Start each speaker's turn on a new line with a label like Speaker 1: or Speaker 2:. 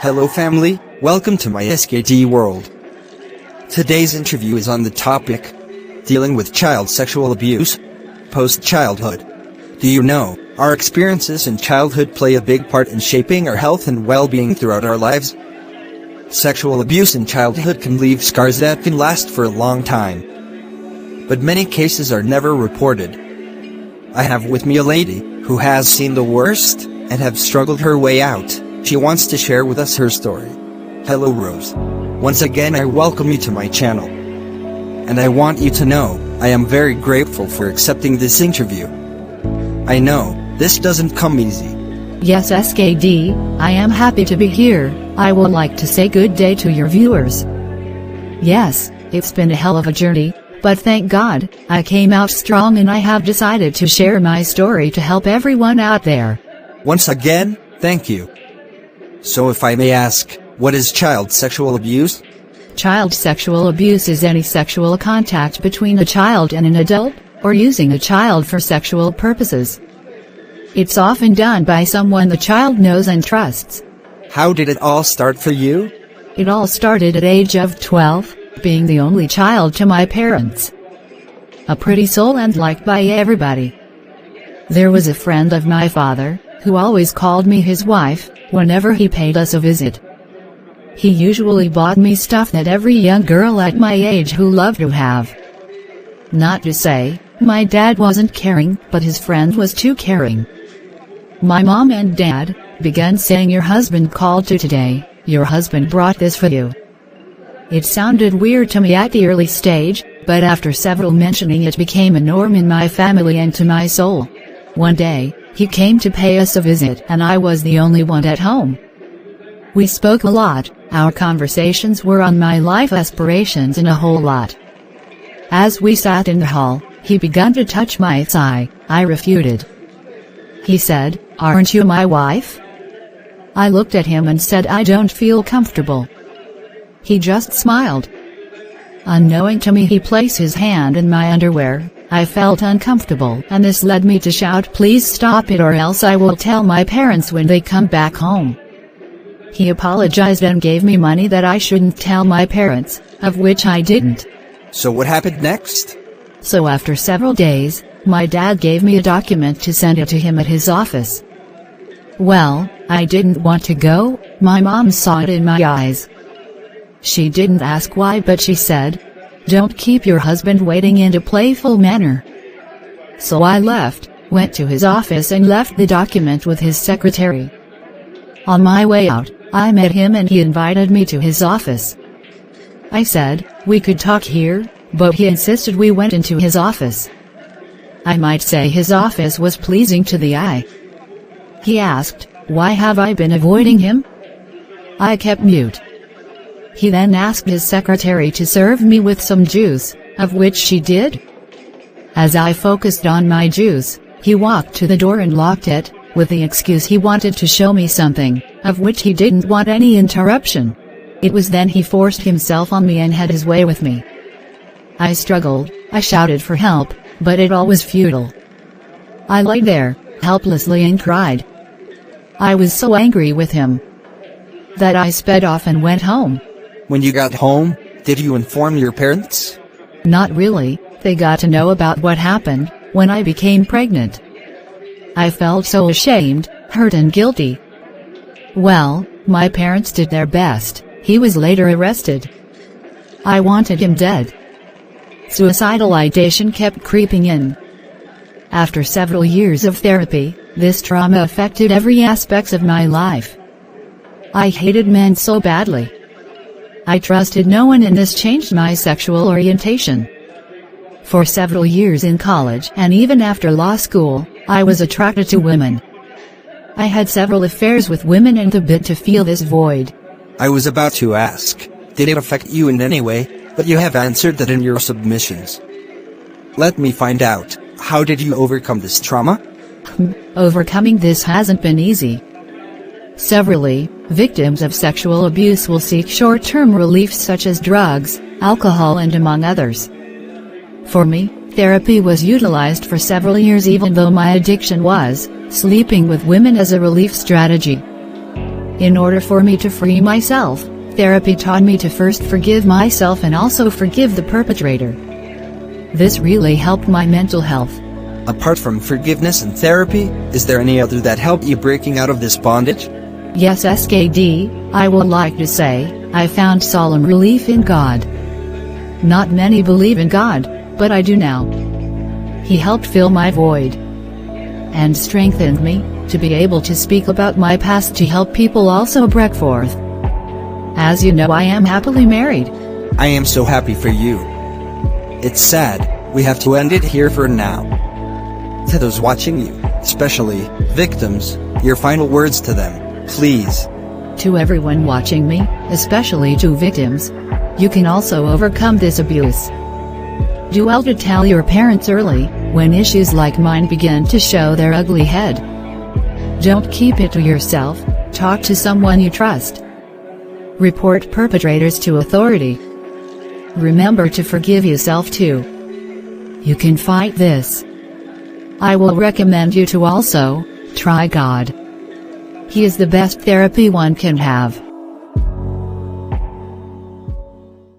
Speaker 1: Hello family, welcome to my SKD world. Today's interview is on the topic, dealing with child sexual abuse, post-childhood. Do you know, our experiences in childhood play a big part in shaping our health and well-being throughout our lives? Sexual abuse in childhood can leave scars that can last for a long time. But many cases are never reported. I have with me a lady who has seen the worst and have struggled her way out. She wants to share with us her story. Hello Rose. Once again I welcome you to my channel. And I want you to know, I am very grateful for accepting this interview. I know, this doesn't come easy.
Speaker 2: Yes SKD, I am happy to be here. I would like to say good day to your viewers. Yes, it's been a hell of a journey, but thank God, I came out strong and I have decided to share my story to help everyone out there.
Speaker 1: Once again, thank you. So if I may ask, what is child sexual abuse?
Speaker 2: Child sexual abuse is any sexual contact between a child and an adult, or using a child for sexual purposes. It's often done by someone the child knows and trusts.
Speaker 1: How did it all start for you?
Speaker 2: It all started at age of 12, being the only child to my parents. A pretty soul and liked by everybody. There was a friend of my father, who always called me his wife, whenever he paid us a visit. He usually bought me stuff that every young girl at my age who loved to have. Not to say, my dad wasn't caring, but his friend was too caring. My mom and dad began saying, "Your husband called you today, your husband brought this for you." It sounded weird to me at the early stage, but after several mentioning it became a norm in my family and to my soul. One day, he came to pay us a visit and I was the only one at home. We spoke a lot, our conversations were on my life aspirations and a whole lot. As we sat in the hall, he began to touch my thigh. I refuted. He said, "Aren't you my wife?" I looked at him and said, "I don't feel comfortable." He just smiled. Unknowing to me, he placed his hand in my underwear. I felt uncomfortable and this led me to shout, "Please stop it or else I will tell my parents when they come back home." He apologized and gave me money that I shouldn't tell my parents, of which I didn't.
Speaker 1: So what happened next?
Speaker 2: So after several days, my dad gave me a document to send it to him at his office. Well, I didn't want to go. My mom saw it in my eyes. She didn't ask why, but she said, "Don't keep your husband waiting," in a playful manner. So I left, went to his office and left the document with his secretary. On my way out, I met him and he invited me to his office. I said, we could talk here, but he insisted we went into his office. I might say his office was pleasing to the eye. He asked, why have I been avoiding him? I kept mute. He then asked his secretary to serve me with some juice, of which she did. As I focused on my juice, he walked to the door and locked it, with the excuse he wanted to show me something, of which he didn't want any interruption. It was then he forced himself on me and had his way with me. I struggled, I shouted for help, but it all was futile. I lay there, helplessly, and cried. I was so angry with him that I sped off and went home.
Speaker 1: When you got home, did you inform your parents?
Speaker 2: Not really. They got to know about what happened when I became pregnant. I felt so ashamed, hurt and guilty. Well, my parents did their best. He was later arrested. I wanted him dead. Suicidal ideation kept creeping in. After several years of therapy, this trauma affected every aspect of my life. I hated men so badly. I trusted no one and this changed my sexual orientation. For several years in college and even after law school, I was attracted to women. I had several affairs with women in the bid to fill this void.
Speaker 1: I was about to ask, did it affect you in any way, but you have answered that in your submissions. Let me find out, how did you overcome this trauma?
Speaker 2: Overcoming this hasn't been easy. Severally, victims of sexual abuse will seek short-term relief such as drugs, alcohol and among others. For me, therapy was utilized for several years even though my addiction was sleeping with women as a relief strategy. In order for me to free myself, therapy taught me to first forgive myself and also forgive the perpetrator. This really helped my mental health.
Speaker 1: Apart from forgiveness and therapy, is there any other that helped you breaking out of this bondage?
Speaker 2: Yes, SKD, I would like to say, I found solemn relief in God. Not many believe in God, but I do now. He helped fill my void and strengthened me to be able to speak about my past to help people also break forth. As you know, I am happily married.
Speaker 1: I am so happy for you. It's sad, we have to end it here for now. To those watching you, especially victims, your final words to them, please.
Speaker 2: To everyone watching me, especially to victims, you can also overcome this abuse. Do well to tell your parents early, when issues like mine begin to show their ugly head. Don't keep it to yourself, talk to someone you trust. Report perpetrators to authority. Remember to forgive yourself too. You can fight this. I will recommend you to also try God. He is the best therapy one can have.